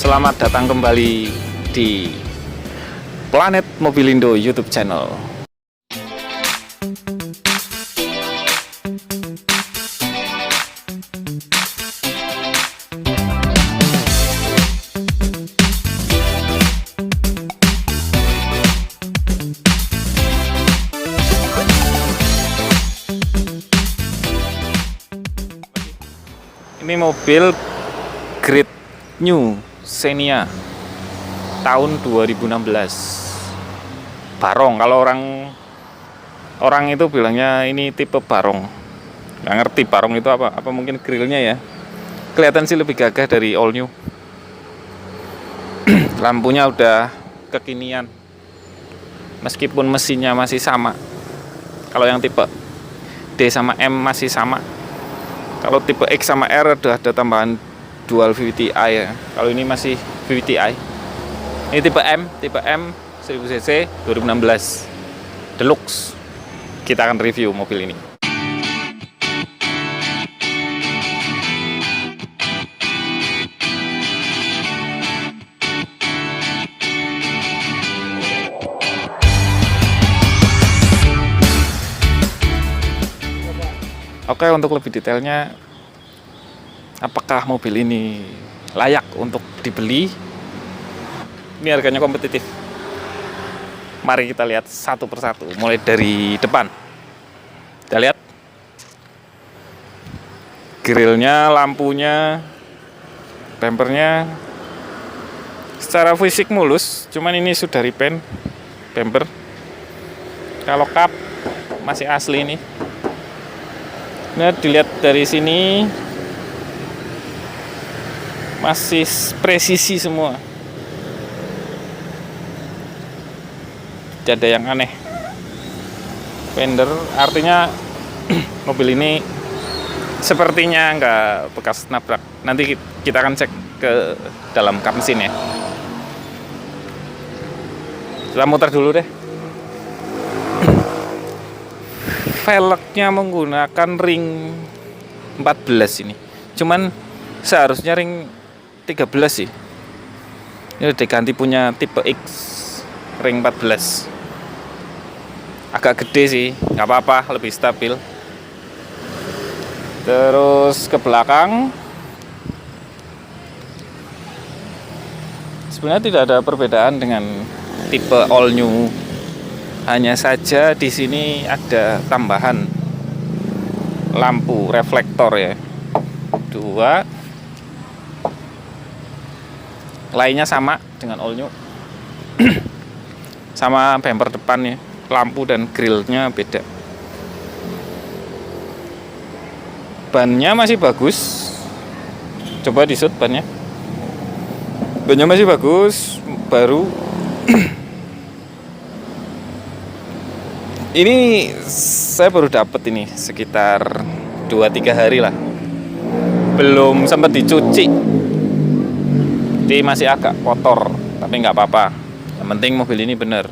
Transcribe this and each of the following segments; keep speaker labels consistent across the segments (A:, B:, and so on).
A: Selamat datang kembali di Planet Mobilindo YouTube channel. Ini mobil Great New Xenia tahun 2016. Barong, kalau orang itu bilangnya ini tipe barong. Nggak ngerti barong itu apa mungkin grillnya ya. Kelihatan sih lebih gagah dari all new. Lampunya udah kekinian. Meskipun mesinnya masih sama. Kalau yang tipe D sama M masih sama. Kalau tipe X sama R udah ada tambahan dual VVT-i ya. Kalau ini masih VVT-i. Ini tipe M 1000 cc 2016 Deluxe. Kita akan review mobil ini. Oke, untuk lebih detailnya, apakah mobil ini layak untuk dibeli? Ini harganya kompetitif. Mari kita lihat satu persatu, mulai dari depan. Kita lihat grillnya, lampunya, bumpernya. Secara fisik mulus, cuman ini sudah repaint bumper. Kalau kap masih asli ini. Nah, dilihat dari sini masih presisi semua. Tidak ada yang aneh. Fender artinya mobil ini sepertinya nggak bekas nabrak. Nanti kita akan cek ke dalam kap mesin ya. Kita muter dulu deh. Velgnya menggunakan ring 14 ini. Cuman seharusnya ring 13 sih. Ini udah diganti punya tipe X ring 14. Agak gede sih, nggak apa-apa, lebih stabil. Terus ke belakang, sebenarnya tidak ada perbedaan dengan tipe all new. Hanya saja di sini ada tambahan lampu reflektor ya. 2. Lainnya sama dengan all new. Sama bumper depannya, lampu dan grillnya beda. Bannya masih bagus. Coba disut bannya. Bannya masih bagus, baru. Ini saya baru dapat ini sekitar 2-3 hari lah. Belum sempat dicuci. Jadi masih agak kotor, tapi nggak apa-apa. Yang penting mobil ini bener.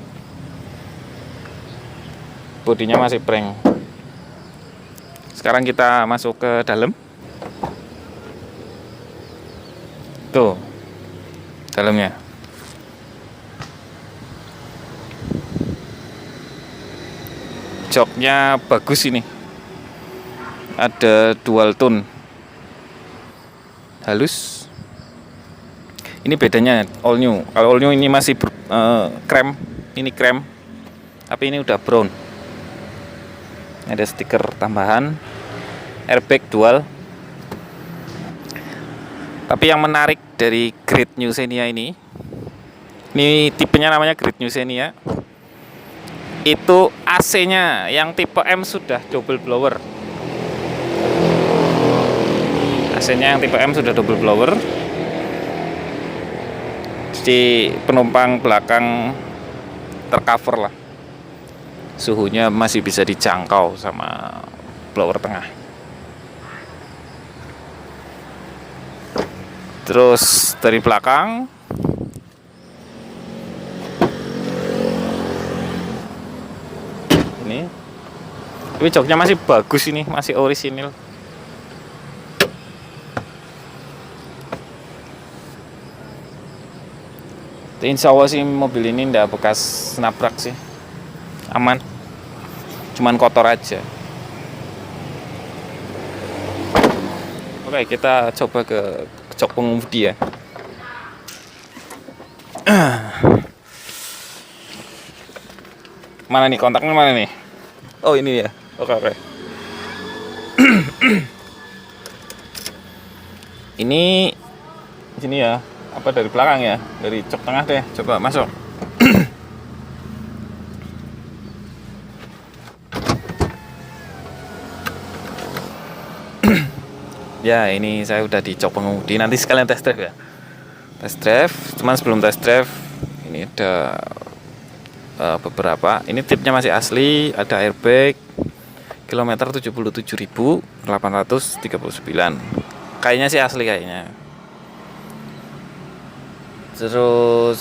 A: Bodinya masih prank. Sekarang kita masuk ke dalam. Tuh, dalamnya. Joknya bagus ini. Ada dual tone. Halus. Ini bedanya all new. Kalau all new ini masih krem, ini krem. Tapi ini udah brown. Ada stiker tambahan. Airbag dual. Tapi yang menarik dari Great New Xenia ini tipenya namanya Great New Xenia. Itu AC-nya yang tipe M sudah double blower. AC-nya yang tipe M sudah double blower. Jadi penumpang belakang tercover lah. Suhunya masih bisa dijangkau sama blower tengah. Terus dari belakang ini joknya masih bagus ini, masih orisinil. Insya Allah sih mobil ini ndak bekas nabrak sih, aman, cuman kotor aja. Oke, kita coba ke jok pengemudi ya. Mana nih kontaknya, mana nih? Oh ini ya. Oke. Ini sini ya. Apa dari belakang ya? Dari jok tengah deh. Coba masuk. Ya, ini saya udah di jok pengemudi. Nanti sekalian test drive ya. Test drive. Cuman sebelum test drive, ini ada beberapa. Ini tipnya masih asli, ada airbag, kilometer 77.839. Kayaknya sih asli kayaknya. Terus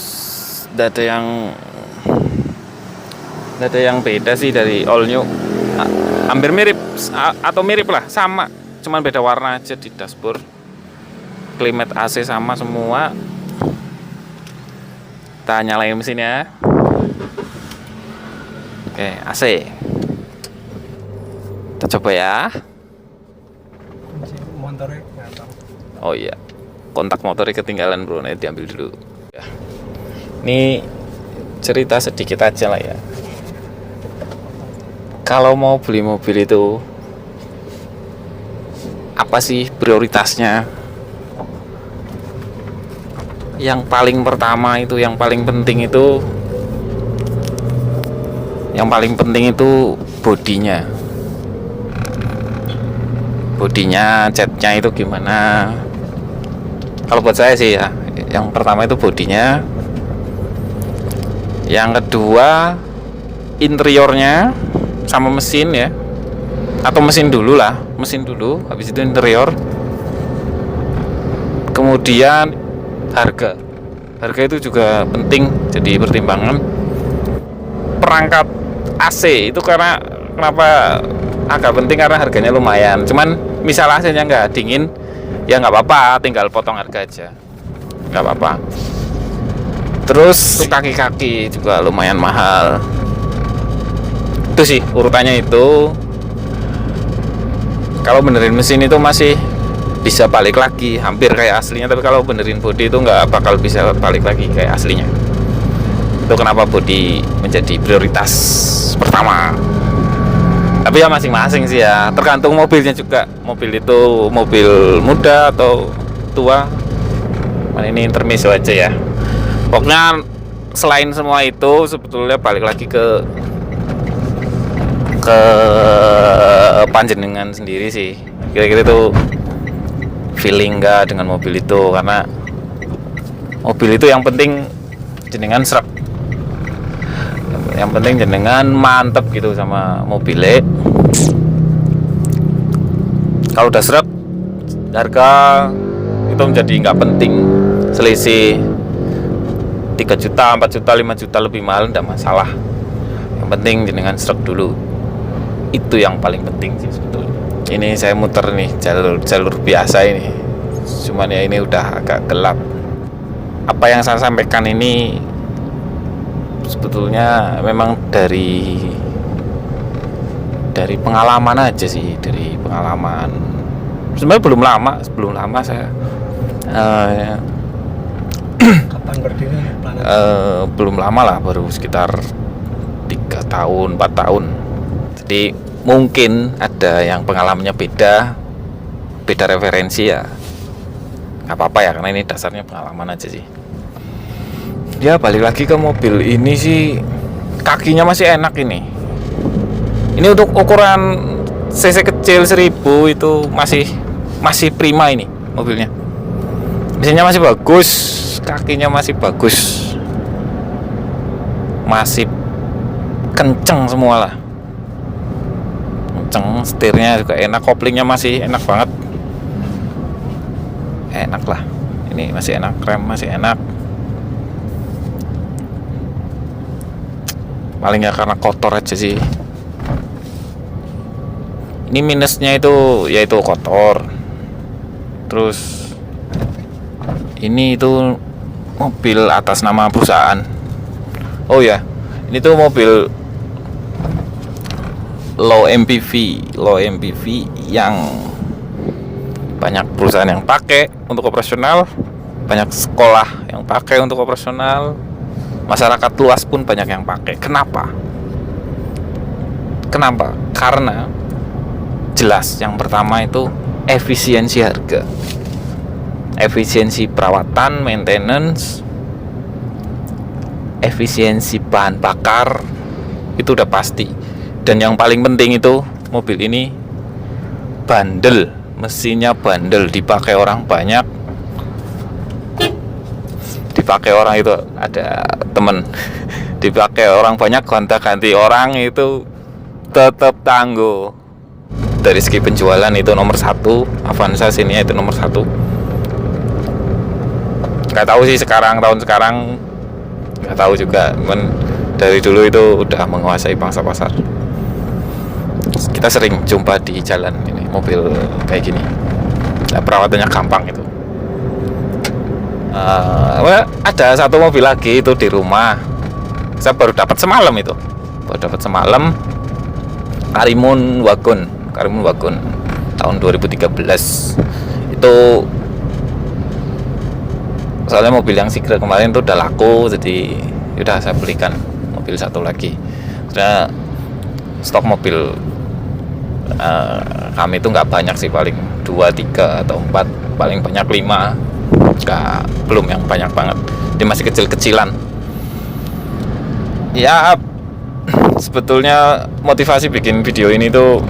A: tidak ada yang beda sih dari all new. Hampir mirip atau mirip lah, sama, cuman beda warna aja di dashboard. Climate AC sama semua. Kita nyalain mesinnya. Oke, AC. Kita coba ya. Oh iya, kontak motornya ketinggalan bro, nanti diambil dulu. Ya. Ini cerita sedikit aja lah ya. Kalau mau beli mobil itu apa sih prioritasnya? Yang paling pertama itu, yang paling penting itu bodinya. Catnya itu gimana? Kalau buat saya sih ya, yang pertama itu bodinya. Yang kedua interiornya sama mesin ya. Atau mesin dulu, habis itu interior. Kemudian harga itu juga penting, jadi pertimbangan. Perangkat AC itu kenapa agak penting, karena harganya lumayan. Cuman misal AC-nya nggak dingin, ya nggak apa-apa, tinggal potong harga aja, nggak apa-apa. Terus kaki-kaki juga lumayan mahal. Itu sih urutannya itu. Kalau benerin mesin itu masih bisa balik lagi hampir kayak aslinya, tapi kalau benerin bodi itu nggak bakal bisa balik lagi kayak aslinya. Itu kenapa bodi menjadi prioritas pertama. Tapi ya masing-masing sih ya, tergantung mobilnya juga. Mobil itu mobil muda atau tua. Ini intermezzo aja ya. Pokoknya selain semua itu sebetulnya balik lagi ke panjenengan sendiri sih. Kira-kira itu feeling nggak dengan mobil itu, karena mobil itu yang penting jenengan srek, yang penting jenengan mantep gitu sama mobilnya. Kalau udah srek, harga itu menjadi nggak penting. Selisih 3 juta, 4 juta, 5 juta lebih mahal nggak masalah. Yang penting jenengan srek dulu. Itu yang paling penting sih sebetulnya. Ini saya muter nih jalur biasa ini, cuman ya ini udah agak gelap. Apa yang saya sampaikan ini sebetulnya memang dari pengalaman aja sih, dari pengalaman. Sebenarnya belum lama saya
B: kapan berdiri
A: belum lama lah, baru sekitar 3 tahun 4 tahun. Jadi mungkin ada yang pengalamannya beda referensi ya, nggak apa-apa ya, karena ini dasarnya pengalaman aja sih. Ya balik lagi ke mobil ini sih, kakinya masih enak ini. Ini untuk ukuran cc kecil 1000 itu masih prima ini mobilnya. Mesinnya masih bagus, kakinya masih bagus, masih kenceng semua lah. Setirnya juga enak, koplingnya masih enak banget, enak lah. Ini masih enak, rem masih enak. Paling ya karena kotor aja sih. Ini minusnya itu yaitu kotor. Terus ini itu mobil atas nama perusahaan. Oh ya, ini tuh mobil low MPV yang banyak perusahaan yang pakai untuk operasional, banyak sekolah yang pakai untuk operasional, masyarakat luas pun banyak yang pakai. Kenapa? Karena jelas yang pertama itu efisiensi harga, efisiensi perawatan, maintenance, efisiensi bahan bakar, itu udah pasti. Dan yang paling penting itu mobil ini bandel, mesinnya bandel, dipakai orang banyak, dipakai orang itu ada temen dipakai orang banyak, gonta-ganti orang itu tetap tangguh. Dari segi penjualan itu nomor 1, Avanza sini itu nomor 1. Nggak tahu sih tahun sekarang nggak tahu juga, cuman dari dulu itu udah menguasai pangsa pasar. Kita sering jumpa di jalan ini mobil kayak gini, perawatannya gampang itu. Ada satu mobil lagi itu di rumah, saya baru dapat semalam Karimun Wagon tahun 2013 itu. Soalnya mobil yang Sigra kemarin tuh udah laku, jadi udah saya belikan mobil satu lagi. Karena stok mobil kami itu nggak banyak sih, paling 2, 3 atau 4, paling banyak 5, belum yang banyak banget. Dia masih kecil-kecilan. Ya sebetulnya motivasi bikin video ini tuh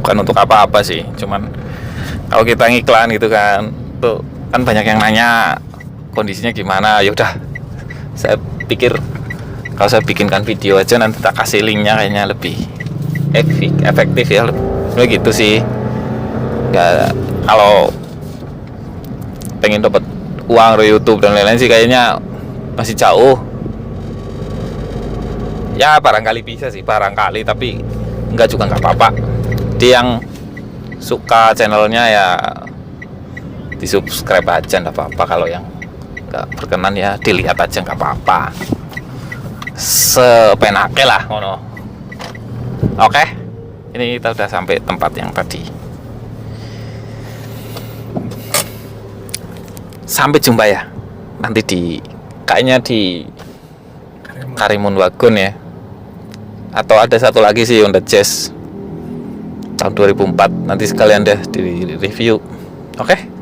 A: bukan untuk apa-apa sih, cuman kalau kita ngiklan gitu kan, tuh kan banyak yang nanya kondisinya gimana. Ya udah, saya pikir kalau saya bikinkan video aja, nanti tak kasih linknya, kayaknya lebih efektif ya, lebih gitu sih. Nggak, kalau pengen dapat uang dari YouTube dan lain-lain sih kayaknya masih jauh. Ya barangkali bisa sih, tapi enggak juga nggak apa-apa. Dia yang suka channelnya ya di subscribe aja, nggak apa-apa. Kalau yang nggak berkenan ya dilihat aja, nggak apa-apa, sepenake lah ngono. Oke, ini kita udah sampai tempat yang tadi. Sampai jumpa ya nanti kayaknya di Karimun Wagon ya, atau ada satu lagi sih Honda Jazz tahun 2004, nanti sekalian deh di review. Oke.